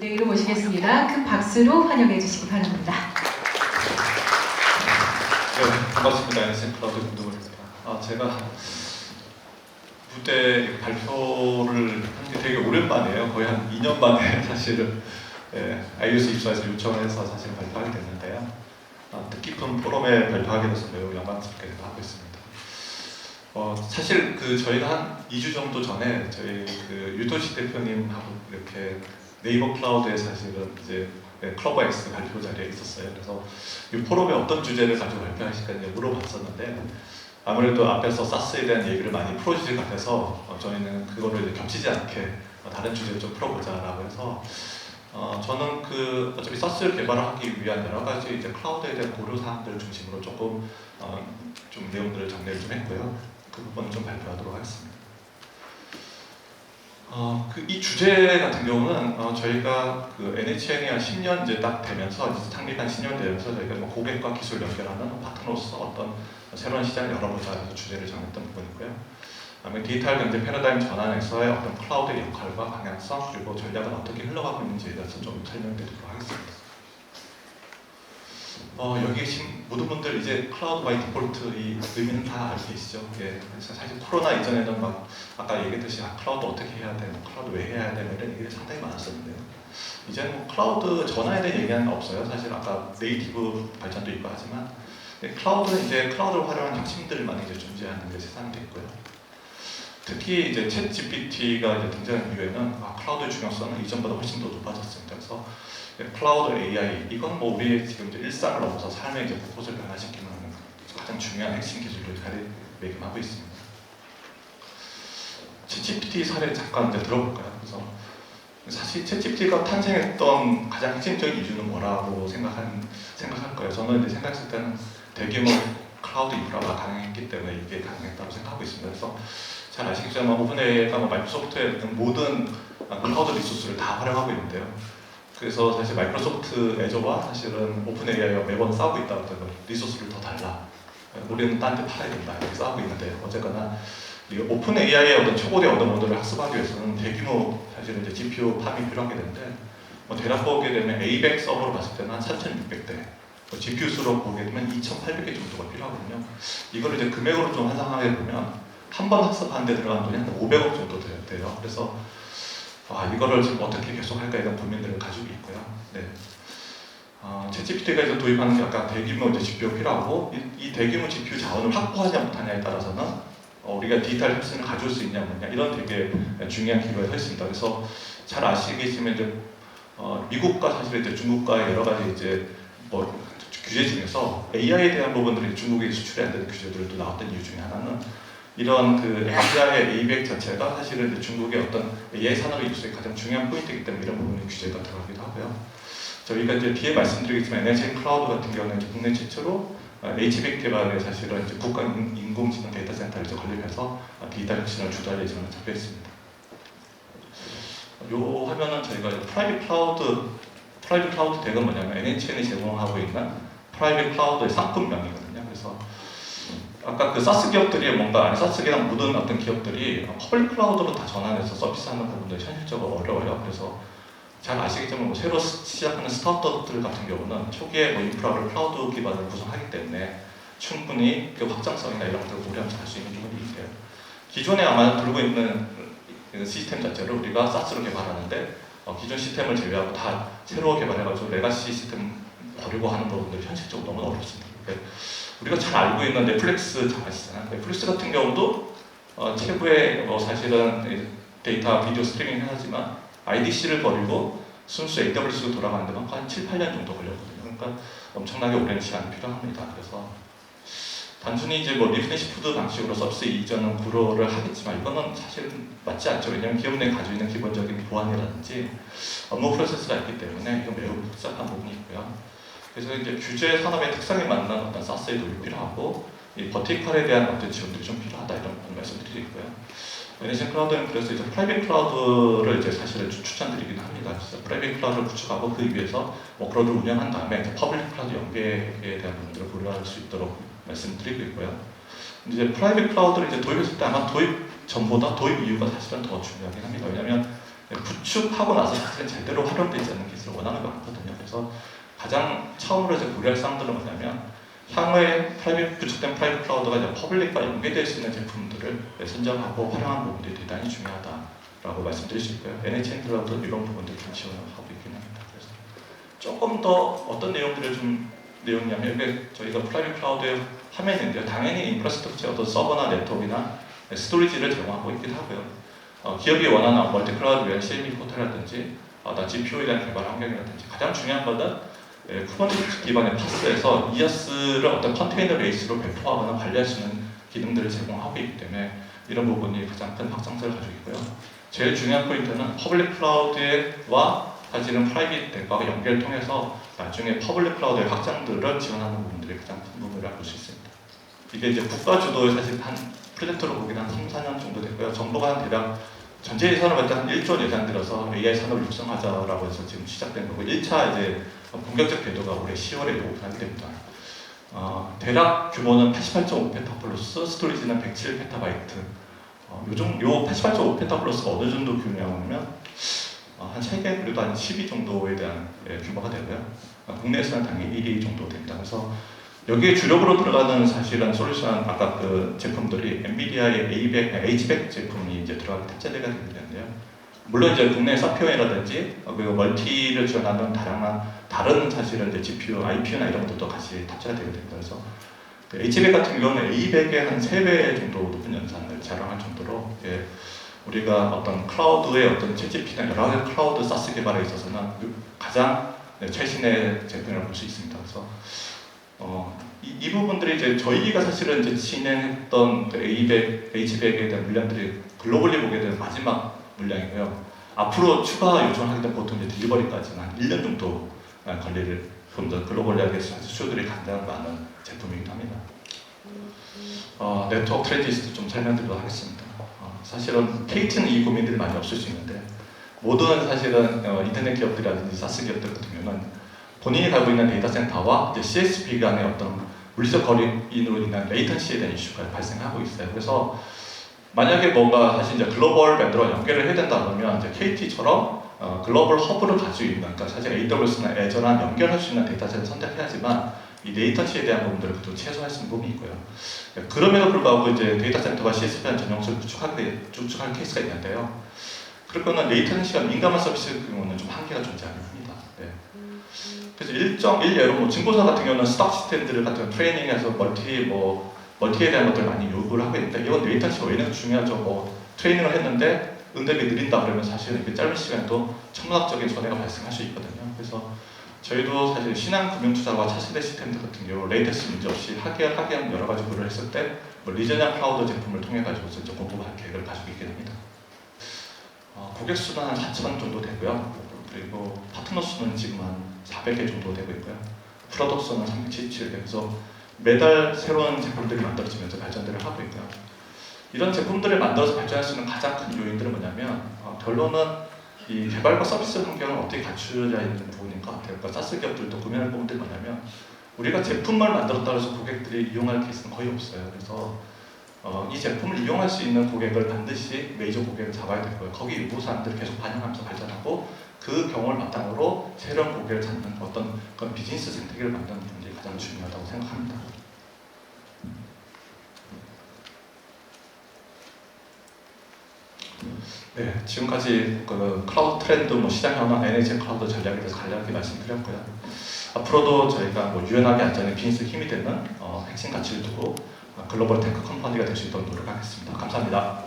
무대로 모시겠습니다. 큰 박수로 환영해 주시기 바랍니다. 네, 반갑습니다. NC 클라우드 김동훈입니다. 제가 무대 발표를 한 게 되게 오랜만이에요. 거의 한 2년 만에 사실은 iOS 입사에서 요청을 해서 사실 발표하게 됐는데요. 뜻깊은 포럼에 발표하게 돼서 매우 영광스럽게 생각하고 있습니다. 사실 저희가 한 2주 정도 전에 저희 유토시 대표님하고 이렇게 네이버 클라우드에 사실은 이제 클러버엑스 발표 자리에 있었어요. 그래서 이 포럼에 어떤 주제를 가지고 발표하실까 물어봤었는데 아무래도 앞에서 사스에 대한 얘기를 많이 풀어주실 것 같아서 저희는 그거를 이제 겹치지 않게 다른 주제를 좀 풀어보자라고 해서 저는 어차피 사스를 개발하기 위한 여러 가지 이제 클라우드에 대한 고려 사항들을 중심으로 조금 좀 내용들을 정리를 좀 했고요. 그 부분을 좀 발표하도록 하겠습니다. 이 주제 같은 경우는 저희가 NHN이 한 10년 이제 딱 되면서 이제 창립한 10년 되면서 저희가 고객과 기술 연결하는 파트너로서 어떤 새로운 시장을 열어보자 해서 주제를 정했던 부분이고요. 그다음에 디지털 경제 패러다임 전환에서의 어떤 클라우드의 역할과 방향성 그리고 전략은 어떻게 흘러가고 있는지에 대해서 좀 설명드리도록 하겠습니다. 여기 계신 모든 분들 이제 클라우드 바이 디폴트 이 의미는 다 알고 계시죠? 예, 사실 코로나 이전에는 막 아까 얘기했듯이 클라우드 어떻게 해야 돼, 클라우드 왜 해야 돼 이런 얘기가 상당히 많았었는데요. 이제는 클라우드 전환에 대한 얘기는 없어요. 사실 아까 네이티브 발전도 있고 하지만 클라우드는 이제 클라우드를 활용한 혁신들만 이제 존재하는 게 세상이 됐고요. 특히 이제 챗 GPT가 이제 등장한 이후에는 클라우드의 중요성은 이전보다 훨씬 더 높아졌습니다. 그래서 클라우드 AI 이건 뭐 우리의 지금 이제 일상을 넘어서 삶의 이제 곳곳을 변화시키는 가장 중요한 핵심 기술로 자리매김하고 있습니다. 챗GPT 사례 잠깐 이제 들어볼까요? 그래서 사실 챗GPT가 탄생했던 가장 핵심적인 이유는 뭐라고 생각할 거예요. 저는 이제 생각했을 때는 대규모 클라우드 인프라가 가능했기 때문에 이게 가능했다고 생각하고 있습니다. 그래서 잘 아시겠지만 오픈AI가 마이크로소프트의 모든 클라우드 리소스를 다 활용하고 있는데요. 그래서 사실 마이크로소프트 애저와 사실은 오픈AI가 매번 싸우고 있다고 해요. 리소스를 더 달라. 우리는 딴 데 팔아야 된다. 이렇게 싸우고 있는데 어쨌거나 오픈AI의 어떤 초고대 언어 모델을 학습하기 위해서는 대규모 사실은 이제 GPU 팜이 필요하게 되는데 대략 보게 되면 A100 서버로 봤을 때는 한 3,600대, GPU 수로 보게 되면 2,800개 정도가 필요하거든요. 이걸 이제 금액으로 좀 환산하게 보면 한 번 학습하는 데 들어간 돈이 한 500억 정도 돼요. 그래서 이거를 지금 어떻게 계속 할까에 대한 고민들을 가지고 있고요. 네. 챗GPT가 이제 도입하는 게 약간 대규모 이제 GPU가 필요하고 이 대규모 GPU 자원을 확보하냐 못하냐에 따라서는 우리가 디지털 혁신을 가져올 수 있냐 뭐냐 이런 되게 중요한 기로에 서 있습니다. 그래서 잘 아시겠지만 이제 미국과 사실 이제 중국과의 여러 가지 이제 규제 중에서 AI에 대한 부분들이 중국에 수출이 안 되는 규제들도 나왔던 이유 중에 하나는 이런 NVIDIA의 A100 자체가 사실은 이제 중국의 어떤 AI 산업의 유수의 가장 중요한 포인트이기 때문에 이런 부분에 규제가 들어가기도 하고요. 저희가 이제 뒤에 말씀드리겠지만 NHN 클라우드 같은 경우는 이제 국내 최초로 H100 개발에 사실은 이제 국가 인공지능 데이터 센터를 이제 건립해서 디지털 혁신을 주도할 예정을 잡혀 있습니다. 요 화면은 저희가 프라이빗 클라우드 덱은 뭐냐면 NHN이 제공하고 있는 프라이빗 클라우드의 상품명이거든요. 그래서 아까 사스 기업들이 사스 기랑 모든 어떤 기업들이 퍼블릭 클라우드로 다 전환해서 서비스하는 부분들이 현실적으로 어려워요. 그래서 잘 아시겠지만 새로 시작하는 스타트업들 같은 경우는 초기에 인프라를 클라우드 기반으로 구성하기 때문에 충분히 확장성이나 이런 것들을 고려하면서 할 수 있는 부분이 있대요. 기존에 아마 들고 있는 시스템 자체를 우리가 사스로 개발하는데 기존 시스템을 제외하고 다 새로 개발해가지고 레가시 시스템 버리고 하는 부분들이 현실적으로 너무 어렵습니다. 우리가 잘 알고 있는 넷플릭스 잘 아시잖아요. 넷플릭스 같은 경우도 최고의 사실은 데이터 비디오 스트리밍을 하지만 IDC를 버리고 순수 AWS로 돌아가는 데만 한 7, 8년 정도 걸렸거든요. 그러니까 엄청나게 오랜 시간이 필요합니다. 그래서 단순히 이제 리프레시 푸드 방식으로 서비스 이전은 구로를 하겠지만 이거는 사실은 맞지 않죠. 왜냐하면 기업 내에 가지고 있는 기본적인 보안이라든지 업무 프로세스가 있기 때문에 이건 매우 복잡한 부분이 있고요. 그래서 이제 규제 산업의 특성에 맞는 어떤 사스의 도입이 필요하고 이 버티컬에 대한 어떤 지원들이 좀 필요하다 이런 말씀드리고 있고요. NHN 클라우드는 그래서 이제 프라이빗 클라우드를 이제 사실은 추천드리긴 합니다. 그래서 프라이빗 클라우드를 구축하고 그 위에서 워크로드를 운영한 다음에 이제 퍼블릭 클라우드 연계에 대한 부분들을 고려할 수 있도록 말씀드리고 있고요. 이제 프라이빗 클라우드를 이제 도입했을 때 아마 도입 전보다 도입 이유가 사실은 더 중요하긴 합니다. 왜냐하면 구축하고 나서 사실은 제대로 활용되지 않는 케이스를 원하는 것 같거든요. 그래서 가장 처음으로 이제 고려할 사항들은 뭐냐면 향후에 구축된 프라이빗 클라우드가 이제 퍼블릭과 연계될 수 있는 제품들을 선정하고 활용하는 부분들이 대단히 중요하다라고 말씀드릴 수 있고요. NHN 클라우드 이런 부분들 좀 지원하고 있긴 합니다. 그래서 조금 더 어떤 내용들을 좀 내용이냐면 이게 저희가 프라이빗 클라우드의 화면인데요. 당연히 인프라스트럭처 어떤 서버나 네트워크나 스토리지를 제공하고 있긴 하고요. 기업이 원하는 멀티클라우드 외 CME 포털이라든지 GPU에 대한 개발 환경이라든지 가장 중요한 것은 쿠버네티스 기반의 파스에서 이어스를 어떤 컨테이너 베이스로 배포하거나 관리할 수 있는 기능들을 제공하고 있기 때문에 이런 부분이 가장 큰 확장성을 가지고 있고요. 제일 중요한 포인트는 퍼블릭 클라우드와 사실은 프라이빗 넷과의 연계를 통해서 나중에 퍼블릭 클라우드의 확장들을 지원하는 부분들이 가장 큰 부분이라고 볼 수 있습니다. 이게 이제 국가 주도의 사실 한 프로젝트로 보기는 한 3, 4년 정도 됐고요. 정부가 한 대략 전체 예산을 볼 때 한 1조 예산 들어서 AI 산업을 육성하자라고 해서 지금 시작된 거고 1차 이제 본격적 궤도가 올해 10월에 오픈하게 됩니다. 대략 규모는 88.5 플러스 스토리지는 107 페타바이트. 요 88.5 플러스가 어느 정도 규모냐면 한 세계 그래도 한 10위 정도에 대한 규모가 되고요. 국내에서는 당연히 1위 정도 됩니다. 그래서 여기에 주력으로 들어가는 사실은 솔루션 아까 그 제품들이 엔비디아의 H100 제품이 이제 들어가는 탑재되가 되는데요. 물론 이제 국내 사피온이라든지 그리고 멀티를 지원하는 다양한 다른 사실은 이제 GPU, IPU나 이런 것들도 같이 탑재가 되게 됩니다. 그래서 그 H100 같은 경우는 A100의 한 3배 정도 높은 연산을 자랑할 정도로 우리가 어떤 클라우드의 어떤 GCP나 여러 가지 클라우드 사스 개발에 있어서는 가장 최신의 제품이라고 볼 수 있습니다. 그래서 이 부분들이 이제 저희가 사실은 이제 진행했던 그 A100, H100에 대한 물량들이 글로벌리 보게 되는 마지막 물량이고요. 앞으로 추가 요청하게 되면 보통 이제 딜리버리까지는 한 1년 정도 걸릴 좀 글로벌리하게 수요들이 가장 많은 제품이기도 합니다. 네트워크 트랜지스트 좀 설명드리도록 하겠습니다. 사실은 KT는 이 고민들이 많이 없을 수 있는데 모든 사실은 인터넷 기업들이라든지 사스 기업들 같은 경우는 본인이 가지고 있는 데이터 센터와 이제 CSP 간의 어떤 물리적 거리인으로 인한 레이턴시에 대한 이슈가 발생하고 있어요. 그래서 만약에 뭔가 사실 이제 글로벌 밴드로 연결을 해야 된다 그러면 이제 KT처럼 글로벌 허브를 가지고 있는, 그러니까 사실 AWS나 애저랑 연결할 수 있는 데이터셋을 선택해야지만 이 레이턴시에 대한 부분들을 그래도 최소화할 수 있는 부분이 있고요. 그럼에도 불구하고 이제 데이터 센터가 CSP한 전용수를 구축할 케이스가 있는데요. 그렇거나 레이턴시가 민감한 서비스의 경우는 좀 한계가 존재합니다. 그래서 일예로 뭐 증거사 같은 경우는 스탁 시스템들을 같은 트레이닝해서 멀티에 대한 것들을 많이 요구를 하고 있는데 이건 레이턴시가 왜 중요하죠? 뭐 트레이닝을 했는데 응답이 느린다 그러면 사실은 이렇게 짧은 시간에도 천문학적인 손해가 발생할 수 있거든요. 그래서 저희도 사실 신한금융투자와 차세대 시스템들 같은 경우 레이턴시 문제 없이 하기한 여러 가지 구를 했을 때 리저널 클라우드 제품을 통해 가지고 공급할 계획을 가지고 있긴 합니다. 고객 수는 한 4,000 정도 되고요. 그리고 파트너 수는 지금 한 400개 정도 되고 있고요. 프로덕트 수는 377개. 그래서 매달 새로운 제품들이 만들어지면서 발전들을 하고 있고요. 이런 제품들을 만들어서 발전할 수 있는 가장 큰 요인들은 뭐냐면 결론은 이 개발과 서비스 환경을 어떻게 갖추어야 있는 부분인 것 같아요. 그러니까 사스 기업들도 고민할 부분들이 뭐냐면 우리가 제품만 만들었다고 해서 고객들이 이용할 케이스는 거의 없어요. 그래서 이 제품을 이용할 수 있는 고객을 반드시 메이저 고객을 잡아야 되고요. 거기 일부 사람들을 계속 반영하면서 발전하고 그 경험을 바탕으로 새로운 고객을 찾는 어떤 그런 비즈니스 생태계를 만드는 부분이 가장 중요하다고 생각합니다. 네, 지금까지 그 클라우드 트렌드, 시장 현황, NHN 클라우드 전략에 대해서 간략하게 말씀드렸고요. 앞으로도 저희가 유연하게 안전에 비즈니스 힘이 되는 핵심 가치를 두고 글로벌 테크 컴퍼니가 될 수 있도록 노력하겠습니다. 감사합니다.